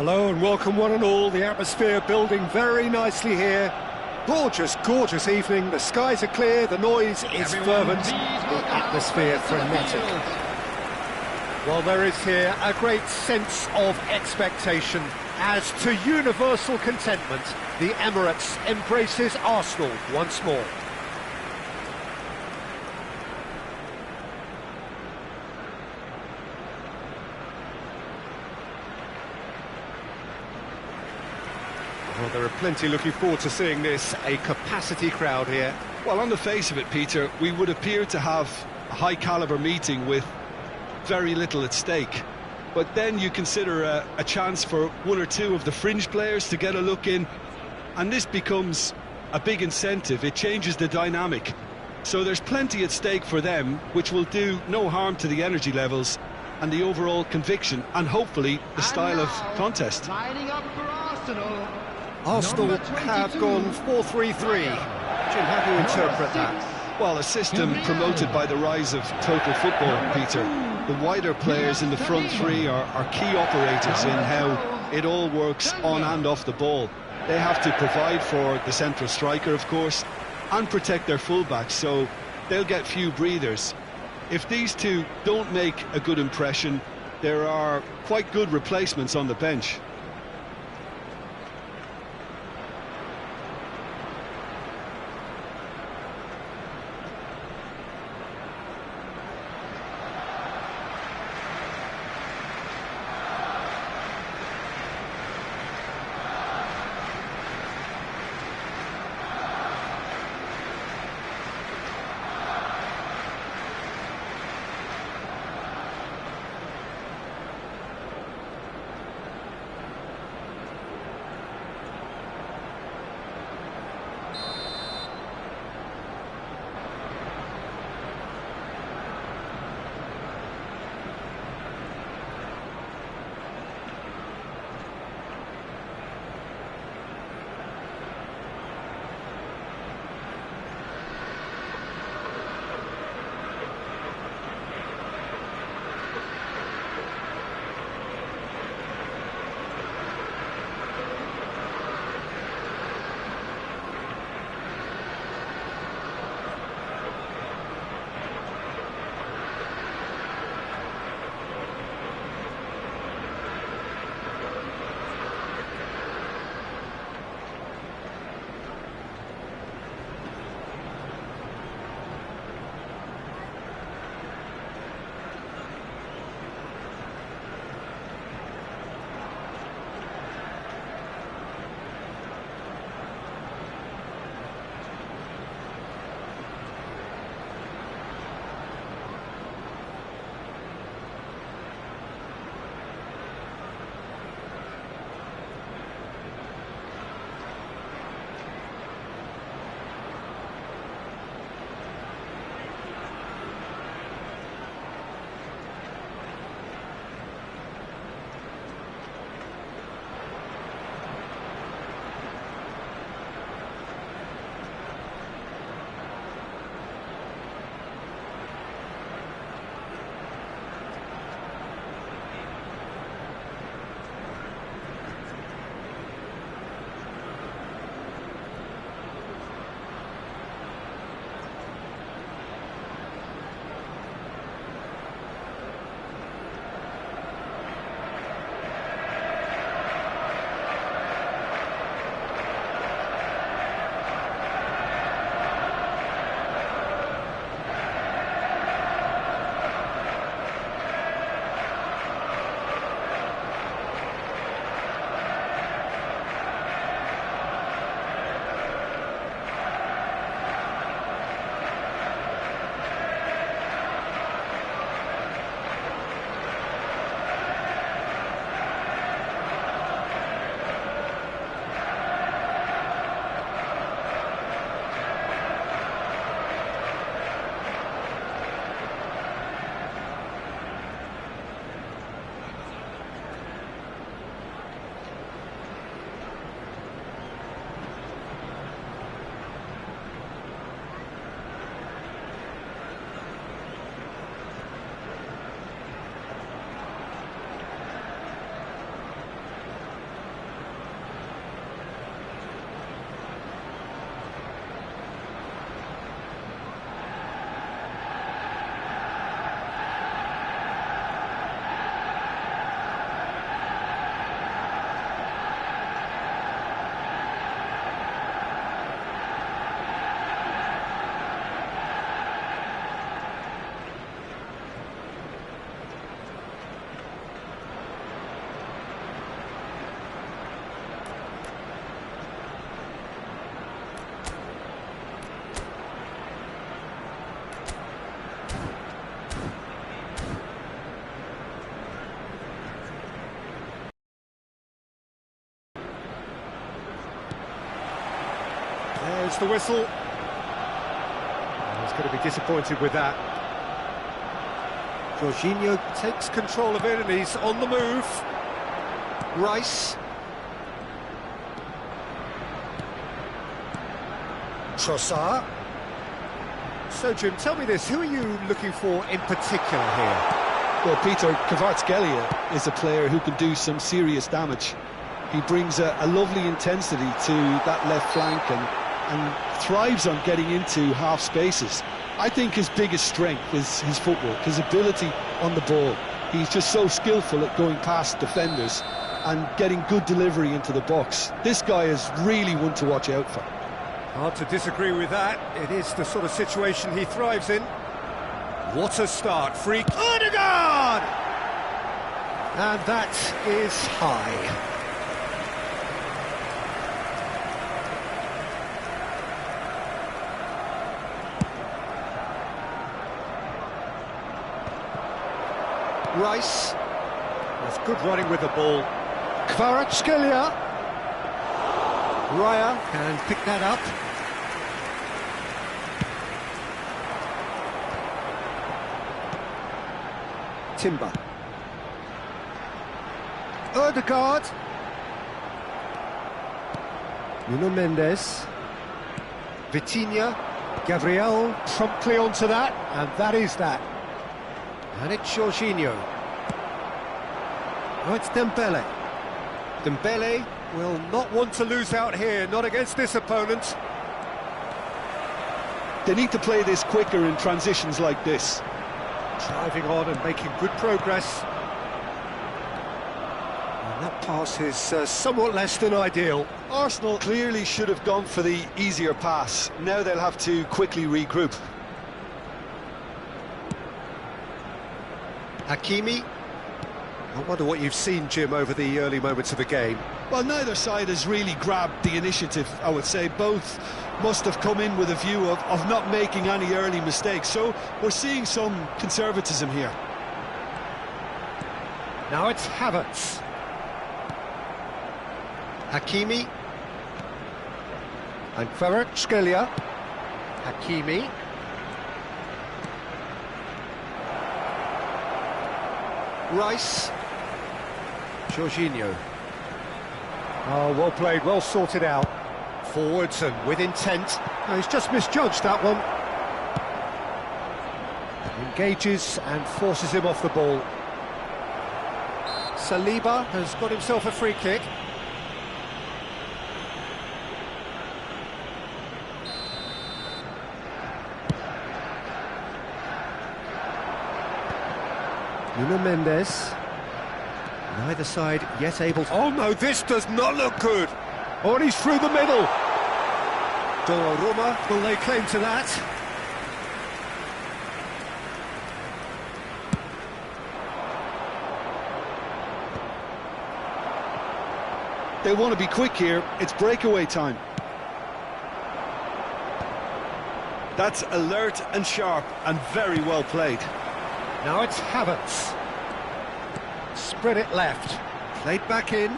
Hello and welcome one and all. The atmosphere building very nicely here. Gorgeous, gorgeous evening. The skies are clear, the noise is fervent, the atmosphere frenetic. Well, there is here a great sense of expectation as to universal contentment. The Emirates embraces Arsenal once more. Well, there are plenty looking forward to seeing this, a capacity crowd here. Well, on the face of it, Peter, we would appear to have a high-caliber meeting with very little at stake. But then you consider a chance for one or two of the fringe players to get a look in, and this becomes a big incentive. It changes the dynamic. So there's plenty at stake for them, which will do no harm to the energy levels and the overall conviction, and hopefully the style of contest. Lining up for Arsenal. Arsenal have gone 4-3-3. Jim, how do you interpret that? Well, a system promoted by the rise of total football, Peter. The wider players in the front three are key operators in how it all works on and off the ball. They have to provide for the central striker, of course, and protect their fullbacks, so they'll get few breathers. If these two don't make a good impression, there are quite good replacements on the bench. blows the whistle. He's going to be disappointed with that. Jorginho takes control of it and he's on the move. Rice. Trossard. So, Jim, tell me this, who are you looking for in particular here? Well, Peter, Kvaratskhelia is a player who can do some serious damage. He brings a lovely intensity to that left flank and thrives on getting into half spaces. I think his biggest strength is his footwork, his ability on the ball. He's just so skillful at going past defenders and getting good delivery into the box. This guy is really one to watch out for. Hard to disagree with that. It is the sort of situation he thrives in. What a start. Free. Odegaard! And that is high. Rice. That's good running with the ball. Kvaratskhelia. Raya can pick that up. Timber. Odegaard. Nuno Mendes. Vitinha. Gabriel promptly onto that, and that is that. And it's Jorginho. Oh, it's Dembele. Dembele will not want to lose out here, not against this opponent. They need to play this quicker in transitions like this. Driving on and making good progress. And that pass is somewhat less than ideal. Arsenal clearly should have gone for the easier pass. Now they'll have to quickly regroup. Hakimi. I wonder what you've seen, Jim, over the early moments of the game. Well, neither side has really grabbed the initiative, I would say. Both must have come in with a view of not making any early mistakes. So we're seeing some conservatism here. Now it's Havertz. Hakimi. And Kvaratskhelia. Hakimi. Rice. Jorginho. Oh, well played, well sorted out. Forwards and with intent. Oh, he's just misjudged that one. Engages and forces him off the ball. Saliba has got himself a free kick. Nuno Mendes. Neither side yet able to... Oh no, this does not look good! Oh, and he's through the middle! Donnarumma will lay claim to that. They want to be quick here, it's breakaway time. That's alert and sharp and very well played. Now it's Havertz. Spread it left. Played back in.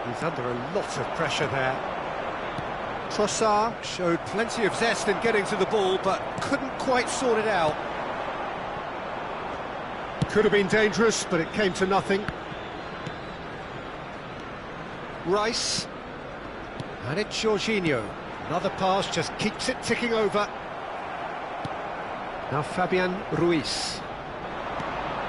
He's under a lot of pressure there. Trossard showed plenty of zest in getting to the ball, but couldn't quite sort it out. Could have been dangerous, but it came to nothing. Rice. And it's Jorginho. Another pass just keeps it ticking over. Now Fabian Ruiz.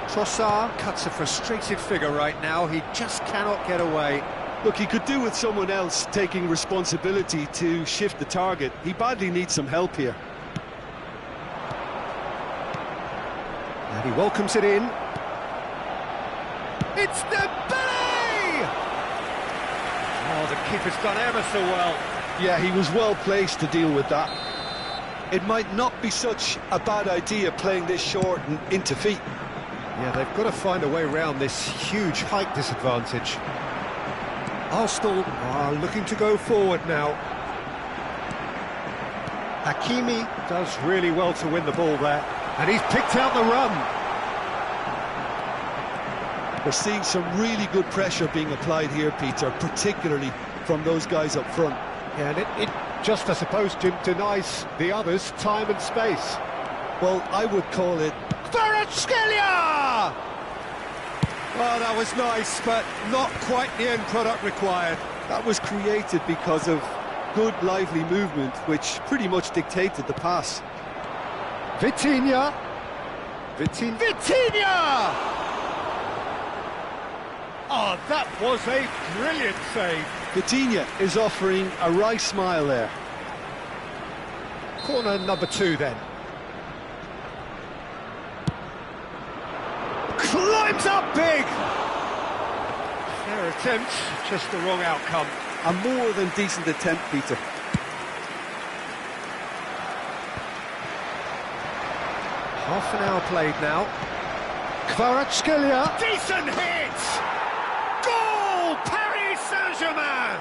Trossard cuts a frustrated figure right now. He just cannot get away. Look, he could do with someone else taking responsibility to shift the target. He badly needs some help here. And he welcomes it in. It's Dembele! Oh, the keeper's done ever so well. Yeah, he was well placed to deal with that. It might not be such a bad idea playing this short and into feet. Yeah, they've got to find a way around this huge height disadvantage. Arsenal are looking to go forward now. Hakimi does really well to win the ball there. And he's picked out the run. We're seeing some really good pressure being applied here, Peter, particularly from those guys up front. Yeah, and it just, I suppose, Jim, denies the others time and space. Well, I would call it... Kvaratskhelia! Well, that was nice, but not quite the end product required. That was created because of good, lively movement, which pretty much dictated the pass. Vitinha! Vitinha! Oh, that was a brilliant save. Vitinha is offering a wry smile there. Corner number 2 then. Climbs up big! Fair attempt, just the wrong outcome. A more than decent attempt, Peter. Half an hour played now. Kvaratskhelia. Decent hit! Goal! Paris Saint-Germain!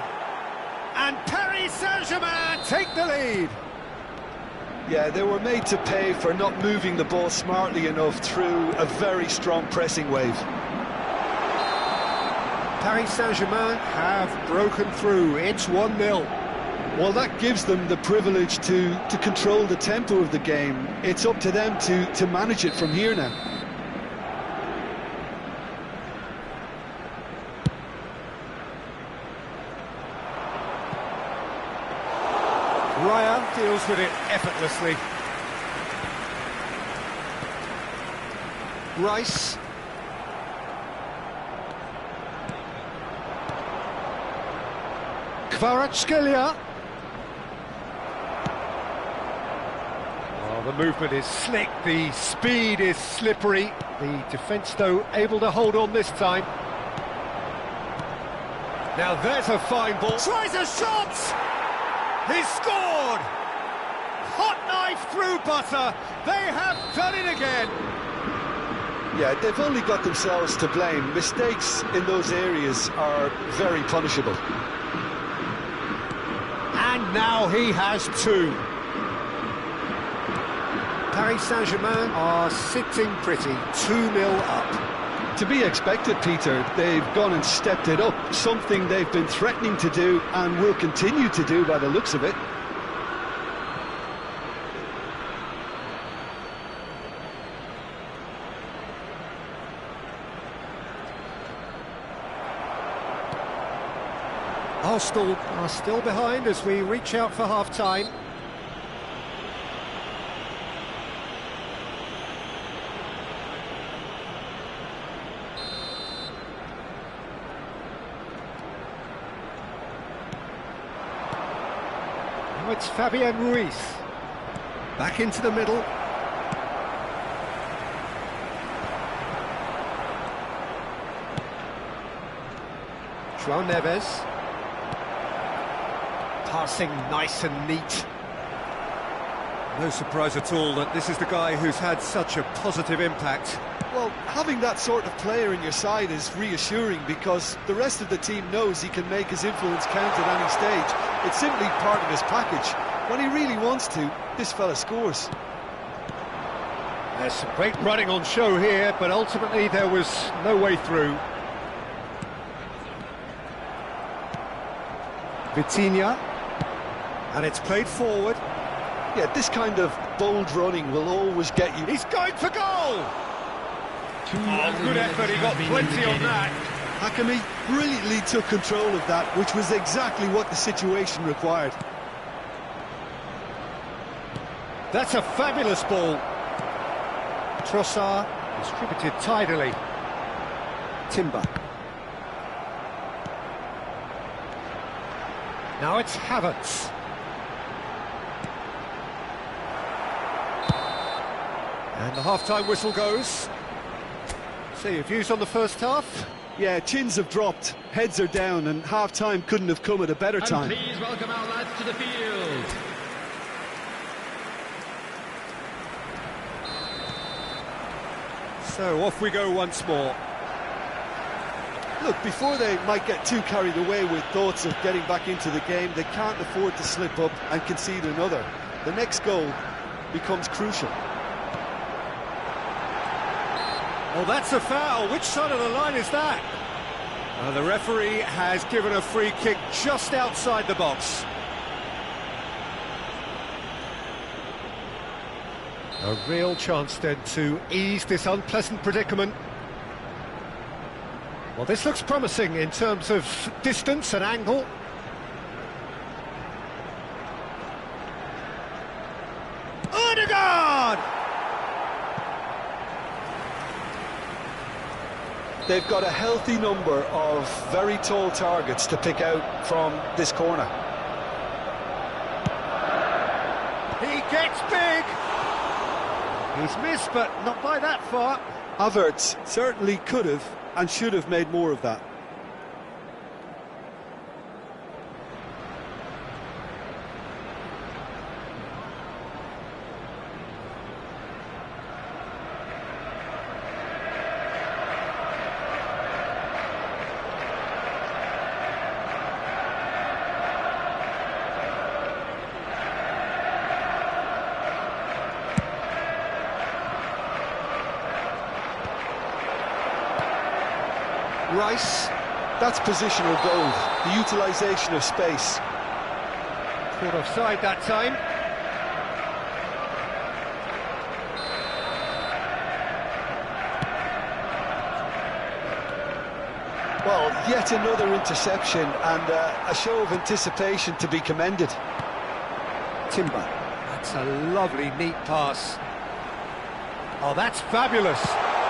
And Paris Saint-Germain take the lead. Yeah, they were made to pay for not moving the ball smartly enough through a very strong pressing wave. Paris Saint-Germain have broken through. It's 1-0. Well, that gives them the privilege to control the tempo of the game. It's up to them to manage it from here now. Raya deals with it effortlessly. Rice. Kvaratskhelia. Oh, the movement is slick, the speed is slippery. The defence, though, able to hold on this time. Now there's a fine ball. Tries a shot! He's scored! Hot knife through butter. They have done it again. Yeah, they've only got themselves to blame. Mistakes in those areas are very punishable. And now he has 2. Paris Saint-Germain are sitting pretty, 2-0 up. To be expected, Peter. They've gone and stepped it up, something they've been threatening to do and will continue to do by the looks of it. Arsenal are still behind as we reach out for half-time. Now it's Fabian Ruiz. Back into the middle. João Neves. Passing nice and neat. No surprise at all that this is the guy who's had such a positive impact. Well, having that sort of player in your side is reassuring because the rest of the team knows he can make his influence count at any stage. It's simply part of his package. When he really wants to, this fella scores. There's some great running on show here, but ultimately there was no way through. Vitinha. And it's played forward. Yeah, this kind of bold running will always get you. He's going for goal! Oh, good effort, he got plenty on that. Hakimi brilliantly took control of that, which was exactly what the situation required. That's a fabulous ball. Trossard distributed tidily. Timber. Now it's Havertz. And the half-time whistle goes. So your views on the first half? Yeah, chins have dropped, heads are down, and half-time couldn't have come at a better time. And please welcome our lads to the field. So off we go once more. Look, before they might get too carried away with thoughts of getting back into the game, they can't afford to slip up and concede another. The next goal becomes crucial. Oh, that's a foul. Which side of the line is that? The referee has given a free kick just outside the box. A real chance then to ease this unpleasant predicament. Well, this looks promising in terms of distance and angle. Odegaard! They've got a healthy number of very tall targets to pick out from this corner. He gets big! He's missed, but not by that far. Havertz certainly could have and should have made more of that. Rice, that's positional gold, the utilisation of space. Caught offside that time. Well, yet another interception and a show of anticipation to be commended. Timber. That's a lovely, neat pass. Oh, that's fabulous.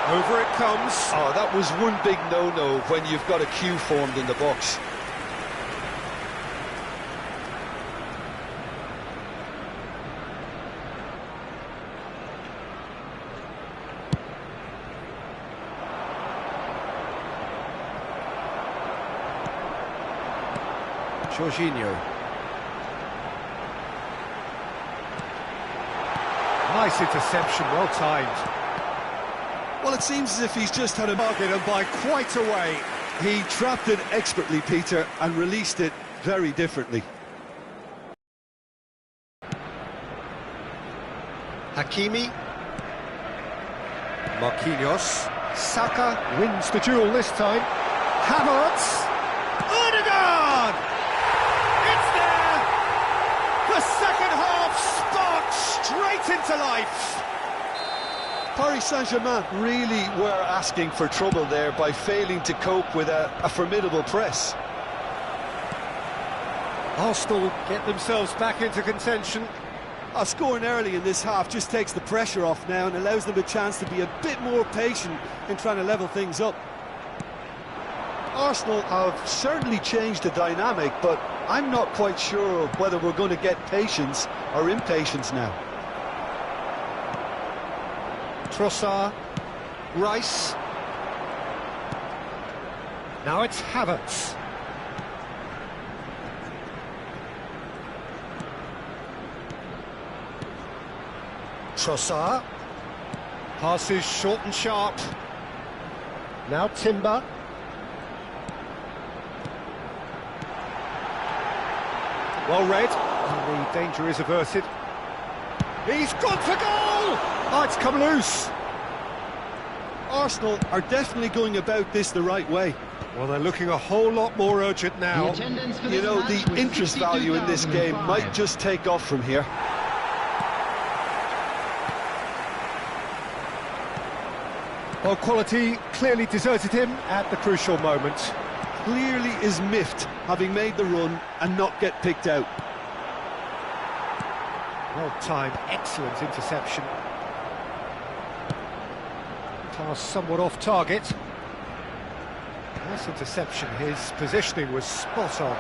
Over it comes. Oh, that was one big no-no when you've got a queue formed in the box. Jorginho. Nice interception, well timed. Well, it seems as if he's just had a Target and by quite a way. He trapped it expertly, Peter, and released it very differently. Hakimi. Marquinhos. Saka wins the duel this time. Havertz. Odegaard! It's there! The second half sparked straight into life. Paris Saint-Germain really were asking for trouble there by failing to cope with a formidable press. Arsenal get themselves back into contention. Scoring early in this half just takes the pressure off now and allows them a chance to be a bit more patient in trying to level things up. Arsenal have certainly changed the dynamic, but I'm not quite sure whether we're going to get patience or impatience now. Trossard, Rice. Now it's Havertz. Trossard. Passes short and sharp. Now Timber. Well read. And the danger is averted. He's gone for goal! Oh, it's come loose. Arsenal are definitely going about this the right way. Well, they're looking a whole lot more urgent now. You know, the interest value in this game might just take off from here. Well, quality clearly deserted him at the crucial moment. Clearly is miffed, having made the run and not get picked out. Well-timed, excellent interception. Pass somewhat off target. Nice interception, his positioning was spot on.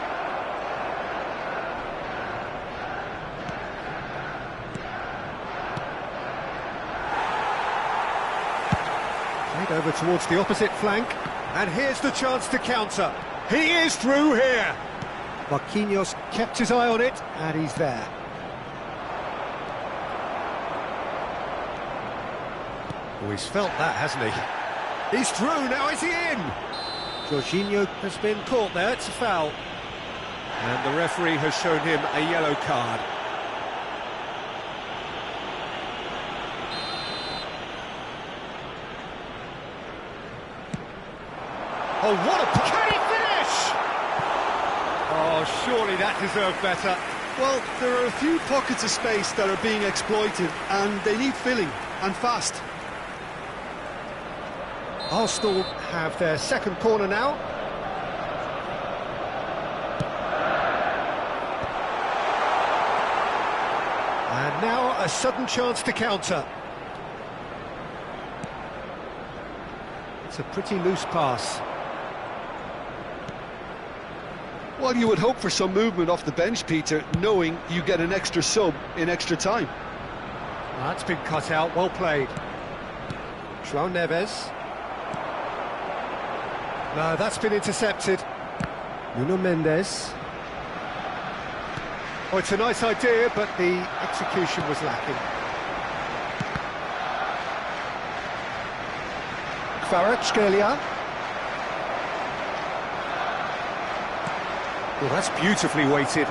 Played over towards the opposite flank, and here's the chance to counter. He is through here. Marquinhos kept his eye on it, and he's there. Oh, he's felt that, hasn't he? He's through, now is he in? Jorginho has been caught there, it's a foul. And the referee has shown him a yellow card. Oh, what a... Can he finish? Oh, surely that deserved better. Well, there are a few pockets of space that are being exploited, and they need filling, and fast. Arsenal have their second corner now. And now a sudden chance to counter. It's a pretty loose pass. Well, you would hope for some movement off the bench, Peter, knowing you get an extra sub in extra time. That's been cut out, well played. João Neves. No, that's been intercepted. Nuno Mendes. Oh, it's a nice idea, but the execution was lacking. Kvaratskhelia. Well, that's beautifully weighted.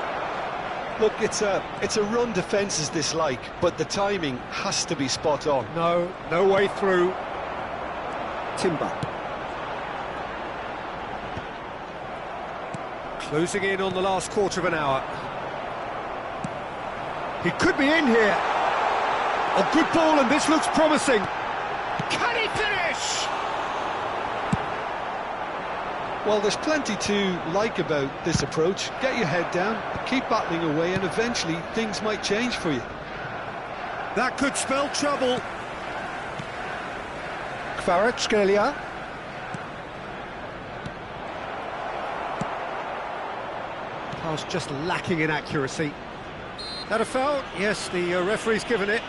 Look, it's a run defence dislike, but the timing has to be spot on. No way through. Timber. Closing in on the last quarter of an hour. He could be in here. A good ball, and this looks promising. Can he finish? Well, there's plenty to like about this approach. Get your head down, keep battling away, and eventually things might change for you. That could spell trouble. Kvaratskhelia. Pass just lacking in accuracy. That a foul? Yes, the referee's given it.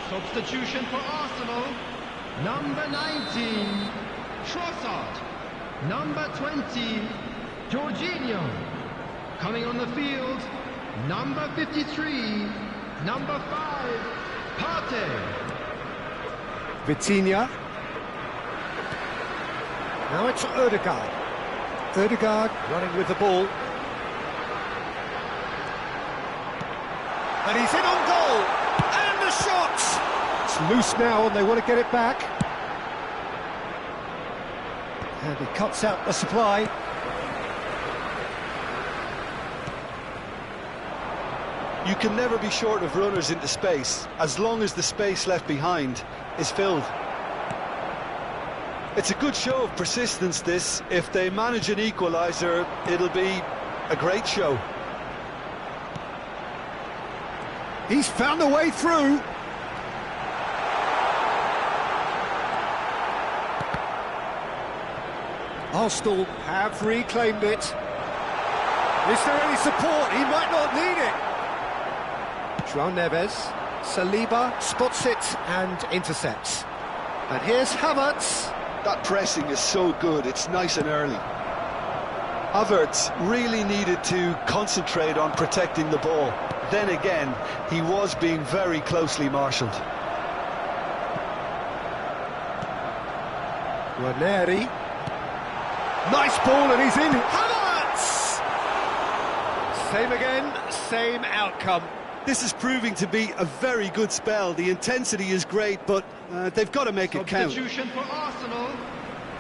Substitution for Arsenal. Number 19, Trossard. Number 20, Jorginho. Coming on the field, number 53, number 5, Partey. Vitinha. Now it's Ødegaard. Ødegaard running with the ball. And he's in on goal. And the shot! It's loose now and they want to get it back. And he cuts out the supply. You can never be short of runners into space, as long as the space left behind is filled. It's a good show of persistence, this. If they manage an equaliser, it'll be a great show. He's found a way through. Arsenal have reclaimed it. Is there any support? He might not need it. João Neves, Saliba spots it and intercepts. And here's Havertz. That pressing is so good, it's nice and early. Havertz really needed to concentrate on protecting the ball. Then again, he was being very closely marshalled. Ranieri. Nice ball and he's in. Havertz! Same again, same outcome. This is proving to be a very good spell. The intensity is great, but they've got to make it count. Substitution for Arsenal,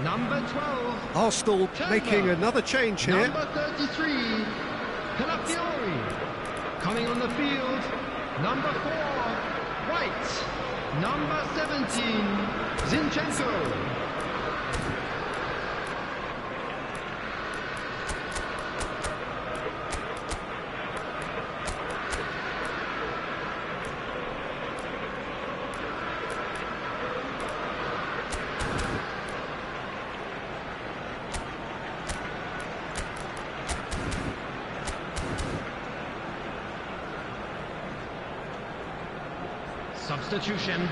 number 12. Arsenal Timber. making another change here. Number 33, Calafiori. Coming on the field, number 4, White. Number 17, Zinchenko. Substitution.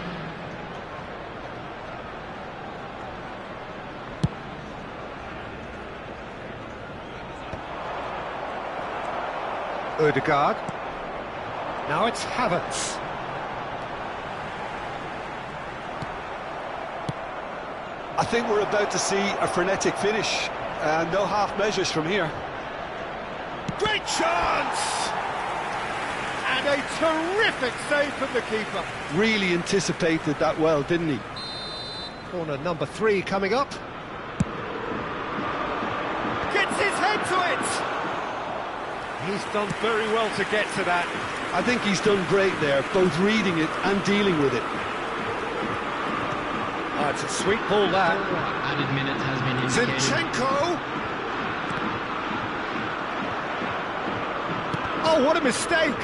Ødegaard. Now it's Havertz. I think we're about to see a frenetic finish. No half measures from here. Great chance! And a terrific save from the keeper. Really anticipated that well, didn't he? Corner number 3 coming up. Gets his head to it! He's done very well to get to that. I think he's done great there, both reading it and dealing with it. Oh, it's a sweet ball, that. Added minute has been indicated. Zinchenko! Oh, what a mistake!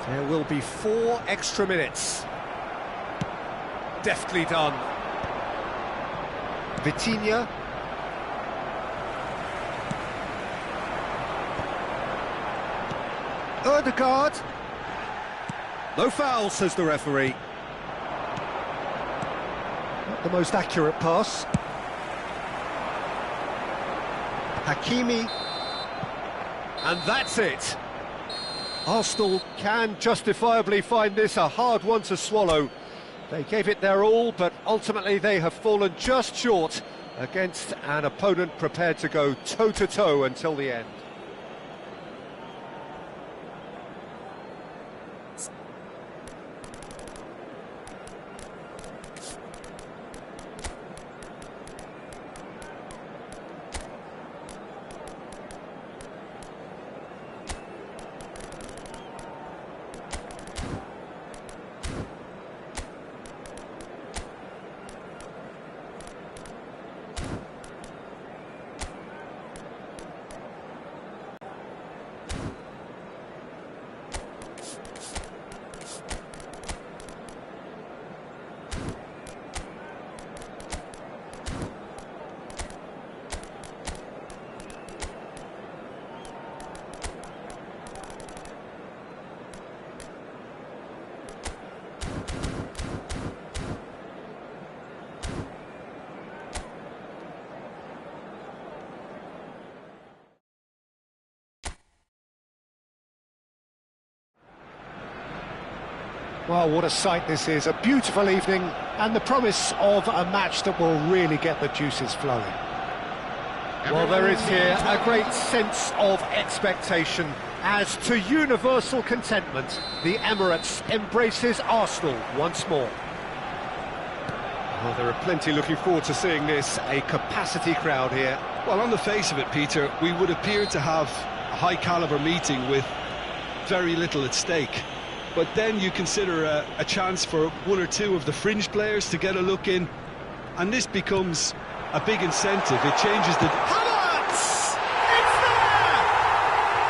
There will be 4 extra minutes. Deftly done. Vitinha. Ødegaard. No foul, says the referee. Not the most accurate pass. Hakimi. And that's it. Arsenal can justifiably find this a hard one to swallow. They gave it their all, but ultimately they have fallen just short against an opponent prepared to go toe-to-toe until the end. Well, what a sight this is. A beautiful evening and the promise of a match that will really get the juices flowing. Well, there is here a great sense of expectation as, to universal contentment, the Emirates embraces Arsenal once more. Well, there are plenty looking forward to seeing this, a capacity crowd here. Well, on the face of it, Peter, we would appear to have a high-caliber meeting with very little at stake. But then you consider a chance for 1 or 2 of the fringe players to get a look in, and this becomes a big incentive. It changes the... Havertz! It's there!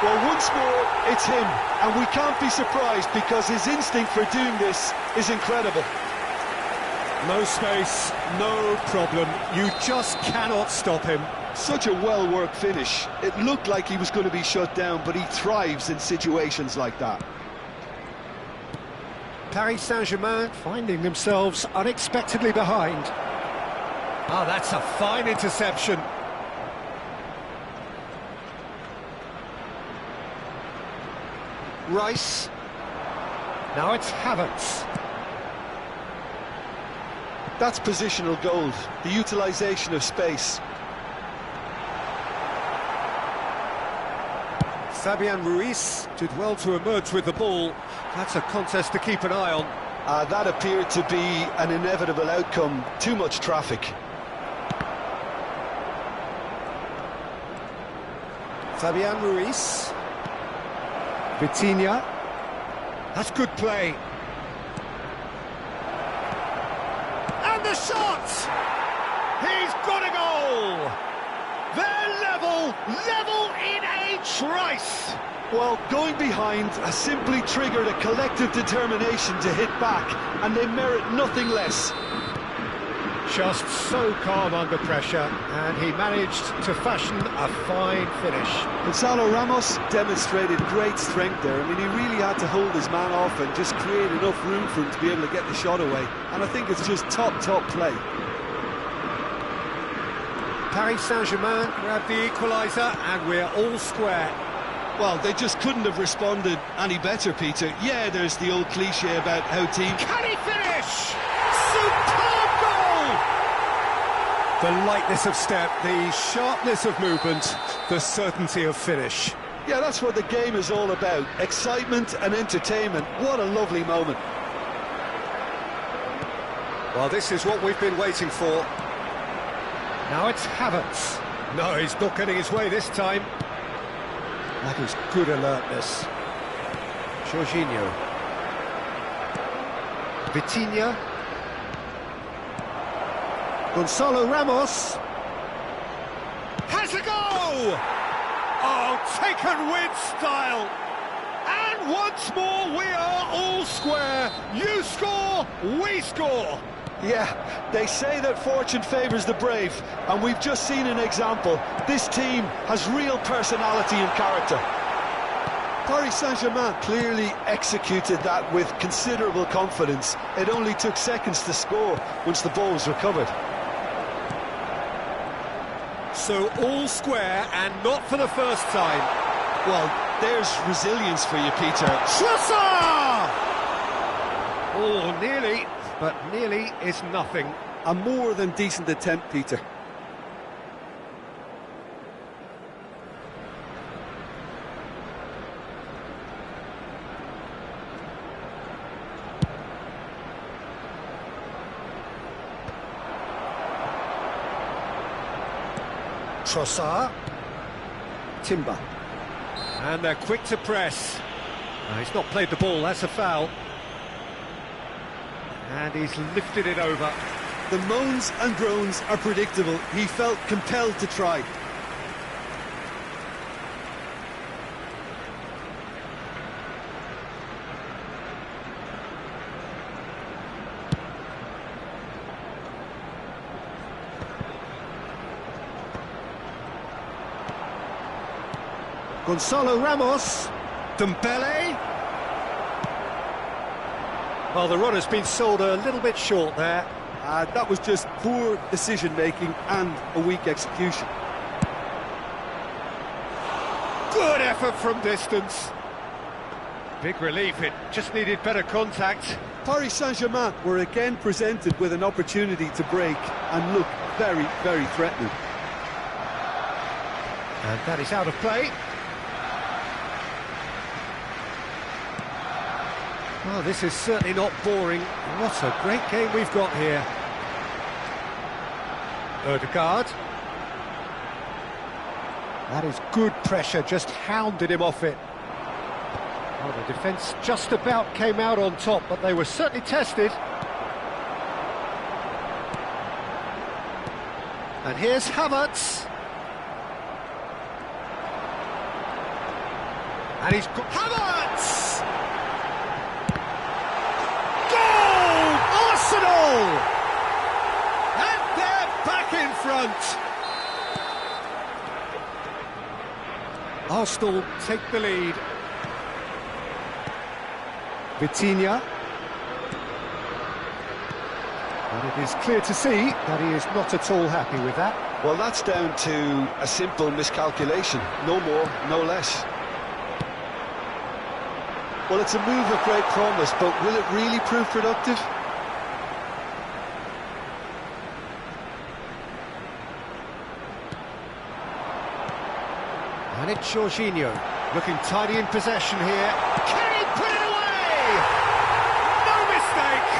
Well, once more, it's him, and we can't be surprised because his instinct for doing this is incredible. No space, no problem. You just cannot stop him. Such a well-worked finish. It looked like he was going to be shut down, but he thrives in situations like that. Paris Saint-Germain finding themselves unexpectedly behind. Oh, that's a fine interception. Rice. Now it's Havertz. That's positional gold, the utilisation of space. Fabian Ruiz did well to emerge with the ball. That's a contest to keep an eye on. That appeared to be an inevitable outcome. Too much traffic. Fabian Ruiz. Vitinha. That's good play. And the shot! He's got a goal! They're level in H. Rice! Well, going behind has simply triggered a collective determination to hit back, and they merit nothing less. Just so calm under pressure, and he managed to fashion a fine finish. Gonzalo Ramos demonstrated great strength there. I mean, he really had to hold his man off and just create enough room for him to be able to get the shot away. And I think it's just top play. Paris Saint-Germain grabbed the equaliser, and we're all square. Well, they just couldn't have responded any better, Peter. Yeah, there's the old cliche about how teams... Can he finish? Superb goal! The lightness of step, the sharpness of movement, the certainty of finish. Yeah, that's what the game is all about. Excitement and entertainment. What a lovely moment. Well, this is what we've been waiting for. Now it's Havertz. No, he's not getting his way this time. That is good alertness. Jorginho. Vitinha. Gonzalo Ramos. Has a go! Oh, taken with style. And once more we are all square. You score, we score. Yeah, they say that fortune favours the brave, and we've just seen an example. This team has real personality and character. Paris Saint-Germain clearly executed that with considerable confidence. It only took seconds to score once the ball was recovered. So all square, and not for the first time. Well, there's resilience for you, Peter. Trossard! Oh, nearly. But nearly is nothing. A more than decent attempt, Peter. Trossard. Timber. And they're quick to press. He's not played the ball, that's a foul. And he's lifted it over. The moans and groans are predictable. He felt compelled to try. Gonzalo Ramos. Dembele. Well, the run has been sold a little bit short there. That was just poor decision-making and a weak execution. Good effort from distance. Big relief, it just needed better contact. Paris Saint-Germain were again presented with an opportunity to break and look very, very threatening. And that is out of play. Well, this is certainly not boring. What a great game we've got here. Ødegaard. That is good pressure, just hounded him off it. Well, the defence just about came out on top, but they were certainly tested. And here's Havertz. And he's... Havertz! Arsenal! And they're back in front. Arsenal take the lead. Vitinha. And it is clear to see that he is not at all happy with that. Well, that's down to a simple miscalculation. No more, no less. Well, it's a move of great promise, but will it really prove productive? And it's Jorginho, looking tidy in possession here. Can he put it away? No mistake!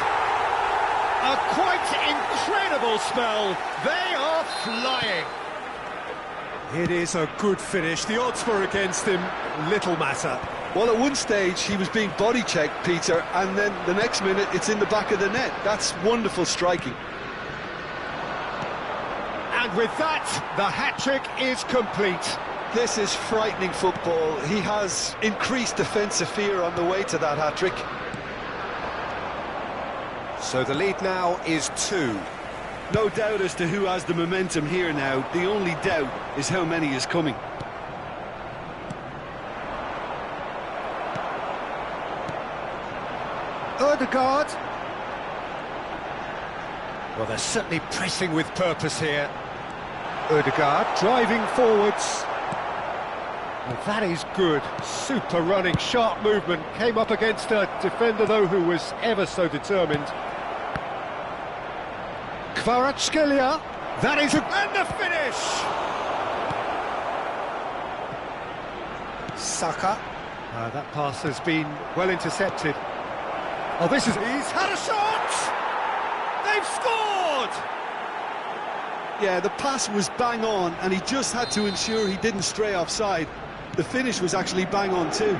A quite incredible spell. They are flying. It is a good finish. The odds were against him. Little matter. Well, at one stage he was being body-checked, Peter, and then the next minute it's in the back of the net. That's wonderful striking. And with that, the hat-trick is complete. This is frightening football. He has increased defensive fear on the way to that hat-trick. So the lead now is 2. No doubt as to who has the momentum here now. The only doubt is how many is coming. Ødegaard. Well, they're certainly pressing with purpose here. Ødegaard driving forwards. Well, that is good. Super running, sharp movement. Came up against a defender, though, who was ever so determined. Kvaratskhelia. That is a... And the finish! Saka. That pass has been well intercepted. Oh, this is... He's had a shot! They've scored! Yeah, the pass was bang on, and he just had to ensure he didn't stray offside. The finish was actually bang on too.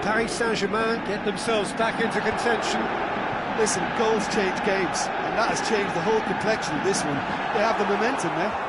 Paris Saint-Germain get themselves back into contention. Listen, goals change games, and that has changed the whole complexion of this one. They have the momentum now.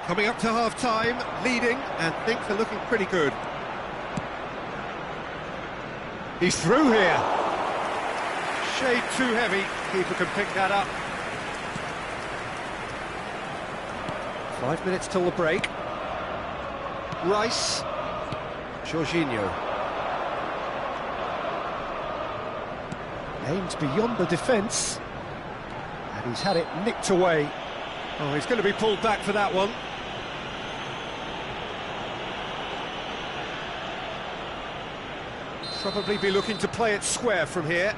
Coming up to half-time, leading, and things are looking pretty good. He's through here. Shade too heavy. Keeper can pick that up. 5 minutes till the break. Rice. Jorginho. Aims beyond the defence. And he's had it nicked away. Oh, he's going to be pulled back for that one. Probably be looking to play it square from here.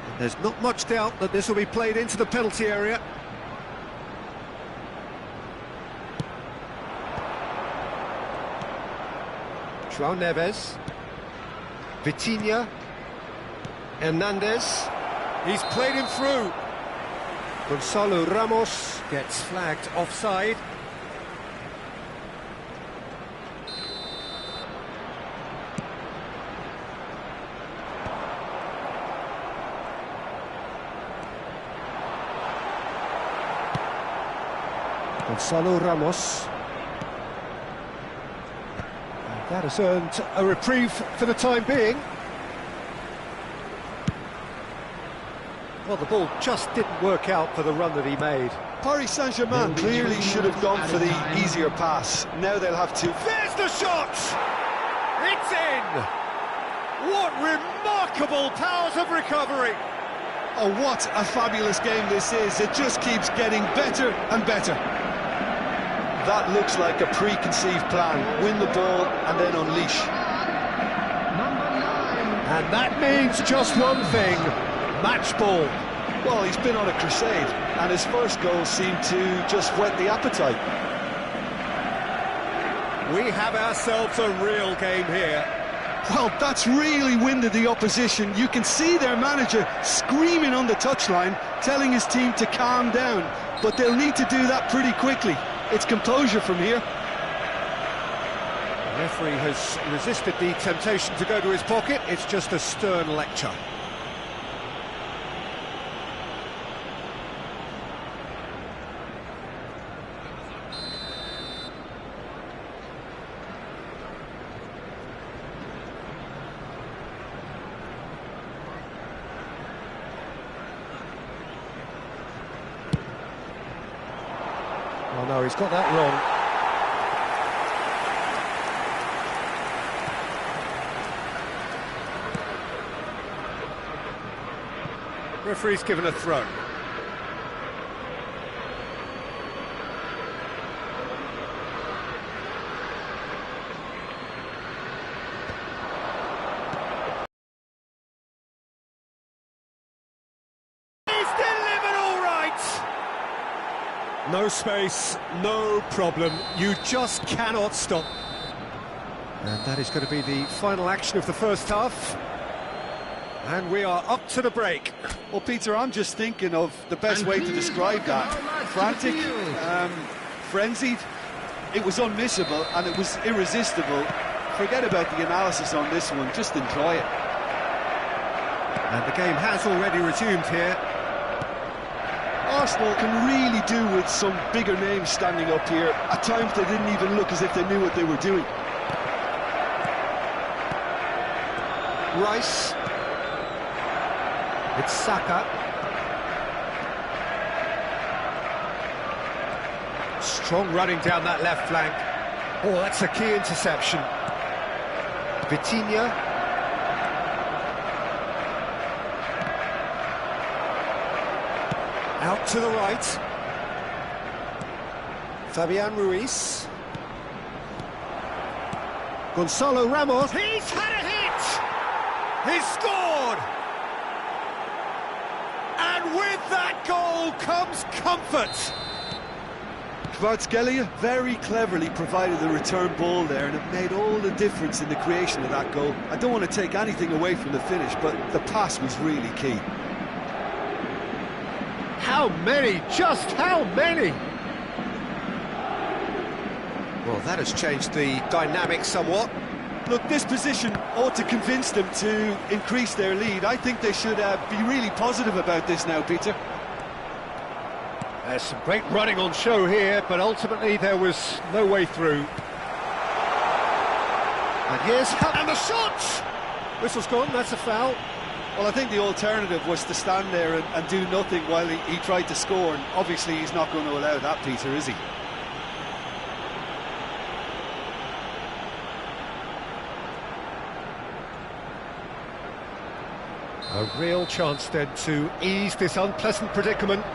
And there's not much doubt that this will be played into the penalty area. João Neves. Vitinha. Hernandez. He's played him through. Gonzalo Ramos gets flagged offside. Gonzalo Ramos. And that has earned a reprieve for the time being. Well, the ball just didn't work out for the run that he made. Paris Saint-Germain clearly should have gone for the easier pass. Now they'll have to... There's the shot! It's in! What remarkable powers of recovery! Oh, what a fabulous game this is. It just keeps getting better and better. That looks like a preconceived plan. Win the ball and then unleash. And that means just one thing. Match ball. Well, he's been on a crusade, and his first goal seemed to just whet the appetite. We have ourselves a real game here. Well, that's really winded the opposition. You can see their manager screaming on the touchline, telling his team to calm down, but they'll need to do that pretty quickly. It's composure from here. The referee has resisted the temptation to go to his pocket. It's just a stern lecture. Oh no, he's got that wrong. Referee's given a throw. No space, no problem. You just cannot stop. And that is going to be the final action of the first half. And we are up to the break. Well, Peter, I'm just thinking of the best way to describe that. Frantic, frenzied. It was unmissable and it was irresistible. Forget about the analysis on this one, just enjoy it. And the game has already resumed here. Arsenal can really do with some bigger names standing up here. At times they didn't even look as if they knew what they were doing. Rice. It's Saka. Strong running down that left flank. Oh, that's a key interception. Vitinha. Out to the right. Fabian Ruiz. Gonzalo Ramos. He's had a hit! He's scored! And with that goal comes comfort. Kvaratskhelia very cleverly provided the return ball there, and it made all the difference in the creation of that goal. I don't want to take anything away from the finish, but the pass was really key. How many? Just how many? Well, that has changed the dynamic somewhat. Look, this position ought to convince them to increase their lead. I think they should be really positive about this now, Peter. There's some great running on show here, but ultimately there was no way through. And and the shot! Whistle's gone, that's a foul. Well, I think the alternative was to stand there and do nothing while he tried to score, and obviously he's not going to allow that, Peter, is he? A real chance then to ease this unpleasant predicament.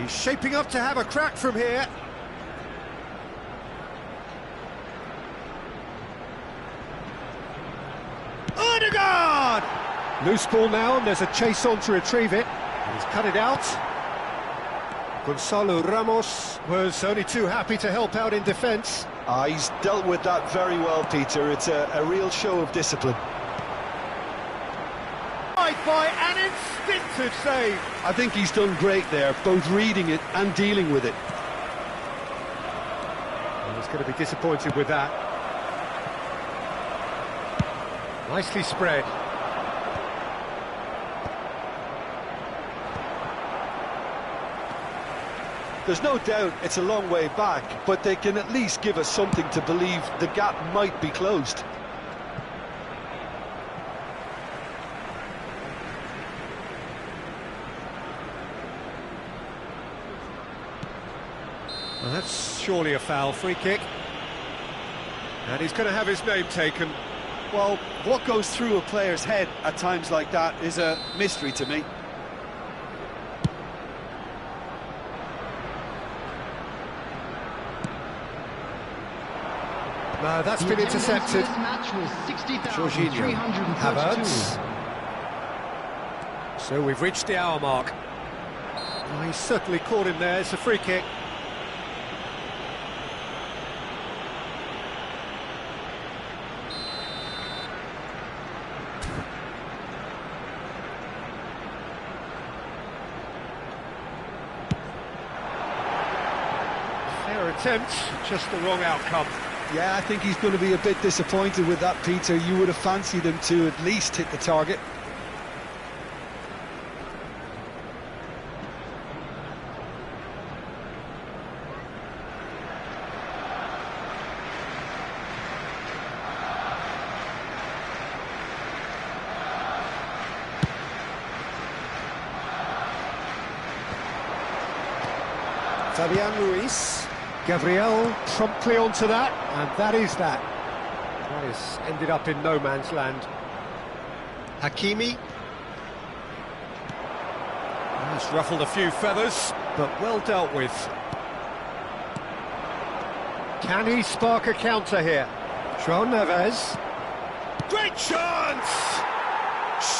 He's shaping up to have a crack from here. Odegaard! Loose ball now, and there's a chase on to retrieve it. He's cut it out. Gonzalo Ramos was only too happy to help out in defence. He's dealt with that very well, Peter. It's a real show of discipline. By an instinctive save. I think he's done great there, both reading it and dealing with it. Well, he's going to be disappointed with that. Nicely spread. There's no doubt it's a long way back, but they can at least give us something to believe the gap might be closed. Well, that's surely a foul. Free kick. And he's going to have his name taken. Well, what goes through a player's head at times like that is a mystery to me. No, that's been intercepted. Jorginho, Havertz. So we've reached the hour mark. Oh, he's certainly caught him there. It's a free kick. Fair attempt, just the wrong outcome. Yeah, I think he's going to be a bit disappointed with that, Peter. You would have fancied him to at least hit the target. Fabian Ruiz. Gabriel promptly onto that, and that is that. That has ended up in no man's land. Hakimi. Has ruffled a few feathers, but well dealt with. Can he spark a counter here? João Neves. Great chance!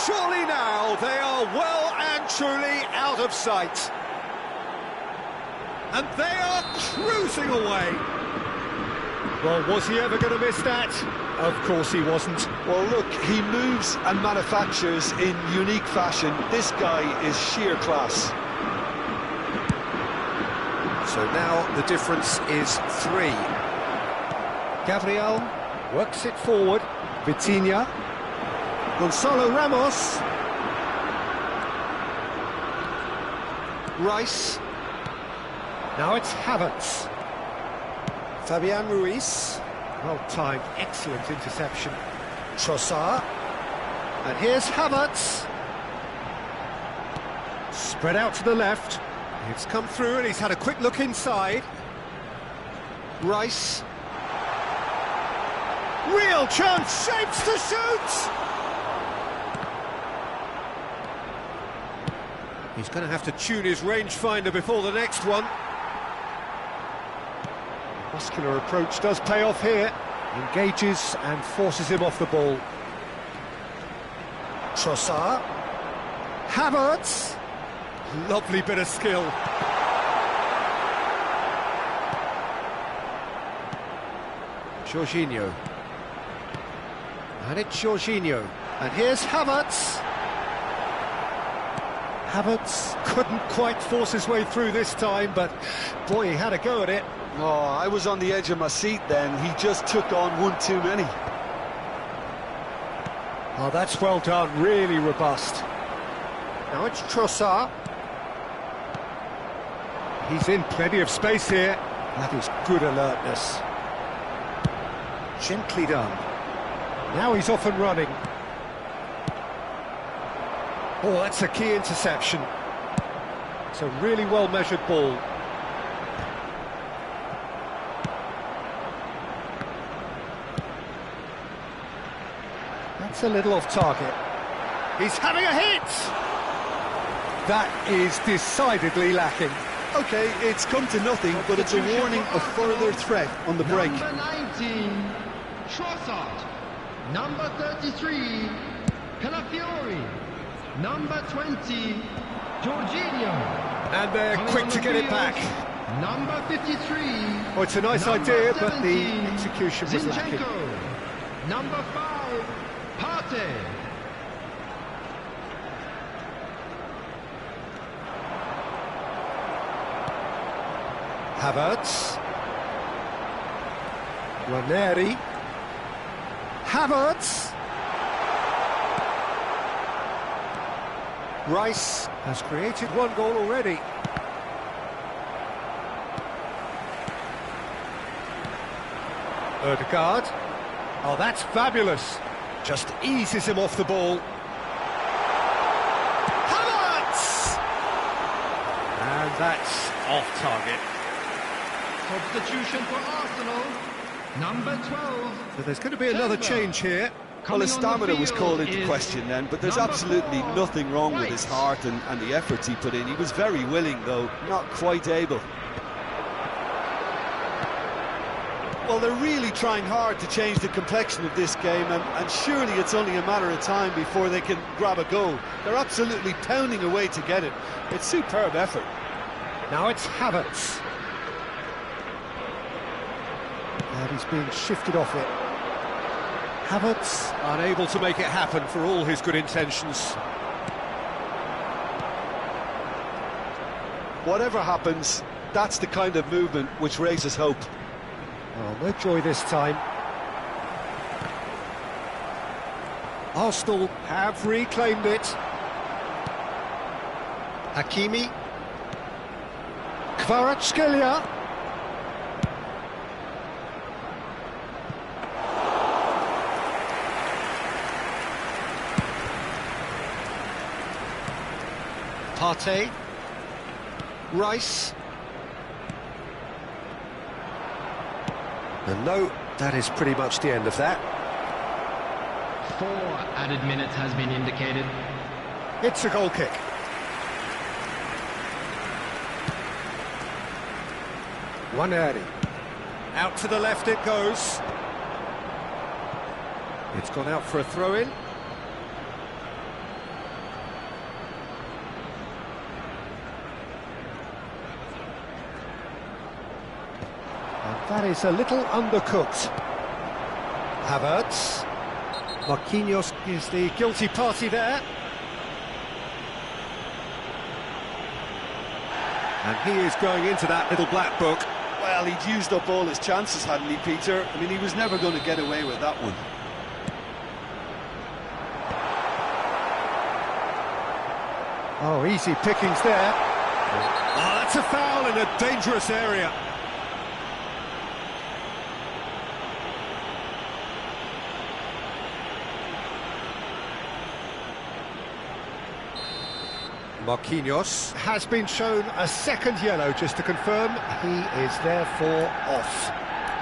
Surely now they are well and truly out of sight. And they are cruising away. Well, was he ever going to miss that? Of course he wasn't. Well, look, he moves and manufactures in unique fashion. This guy is sheer class. So now the difference is 3. Gabriel works it forward. Vitinha. Gonzalo Ramos. Rice. Now it's Havertz. Fabian Ruiz. Well-timed, excellent interception. Trossard. And here's Havertz. Spread out to the left. It's come through and he's had a quick look inside. Rice. Real chance, shapes to shoot! He's going to have to tune his rangefinder before the next one. Muscular approach does pay off here. Engages and forces him off the ball. Trossard. Havertz. Lovely bit of skill. Jorginho. And it's Jorginho. And here's Havertz. Havertz couldn't quite force his way through this time, but boy, he had a go at it. Oh, I was on the edge of my seat then. He just took on one too many. Oh, that's well done, really robust. Now it's Trossard. He's in plenty of space here. That is good alertness. Gently done. Now he's off and running. Oh, that's a key interception. It's a really well-measured ball. That's a little off target. He's having a hit! That is decidedly lacking. OK, it's come to nothing, but it's a warning of further threat on the break. Number 19, Trossard. Number 33, Calafiori. Number 20, Jorginho. And they're quick to get it back. Number 53. Oh, it's a nice idea, but the execution was lacking. Number 5, Partey. Havertz. Ranieri. Havertz. Rice has created one goal already. Ødegaard. Oh, that's fabulous. Just eases him off the ball. Havertz! And that's off target. Substitution for Arsenal. Number 12. So there's going to be another change here. Well, his stamina was called into question then, but there's absolutely nothing wrong with his heart and the efforts he put in. He was very willing, though, not quite able. Well, they're really trying hard to change the complexion of this game, and surely it's only a matter of time before they can grab a goal. They're absolutely pounding away to get it. It's superb effort. Now it's Havertz. And he's being shifted off it. Havertz unable to make it happen for all his good intentions. Whatever happens, that's the kind of movement which raises hope. Oh, no joy this time. Arsenal have reclaimed it. Hakimi. Kvaratskhelia. Partey. Rice. And no, that is pretty much the end of that. 4 added minutes has been indicated. It's a goal kick. Waneri. Out to the left it goes. It's gone out for a throw-in. And that is a little undercooked. Havertz. Marquinhos is the guilty party there. And he is going into that little black book. Well, he'd used up all his chances, hadn't he, Peter? I mean, he was never going to get away with that one. Oh, easy pickings there. Oh, that's a foul in a dangerous area. Marquinhos has been shown a second yellow, just to confirm. He is therefore off.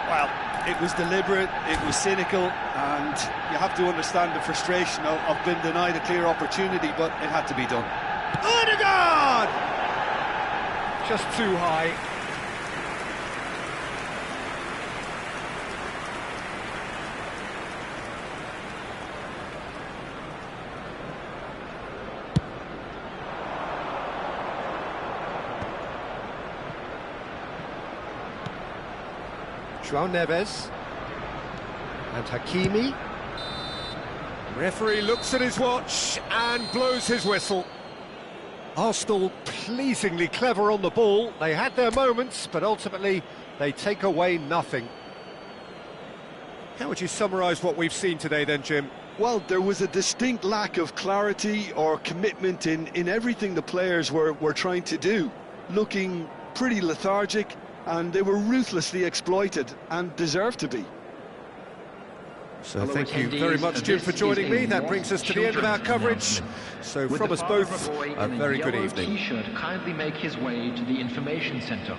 Well, it was deliberate, it was cynical, and you have to understand the frustration of being denied a clear opportunity, but it had to be done. Odegaard! Just too high. João Neves and Hakimi. Referee looks at his watch and blows his whistle. Arsenal pleasingly clever on the ball. They had their moments, but ultimately they take away nothing. How would you summarise what we've seen today then, Jim? Well, there was a distinct lack of clarity or commitment in everything the players were trying to do. Looking pretty lethargic, and they were ruthlessly exploited and deserved to be. So thank you very much, Jim, for joining me. That brings us to the end of our coverage. So from us both, a very good evening. T-shirt kindly make his way to the information centre.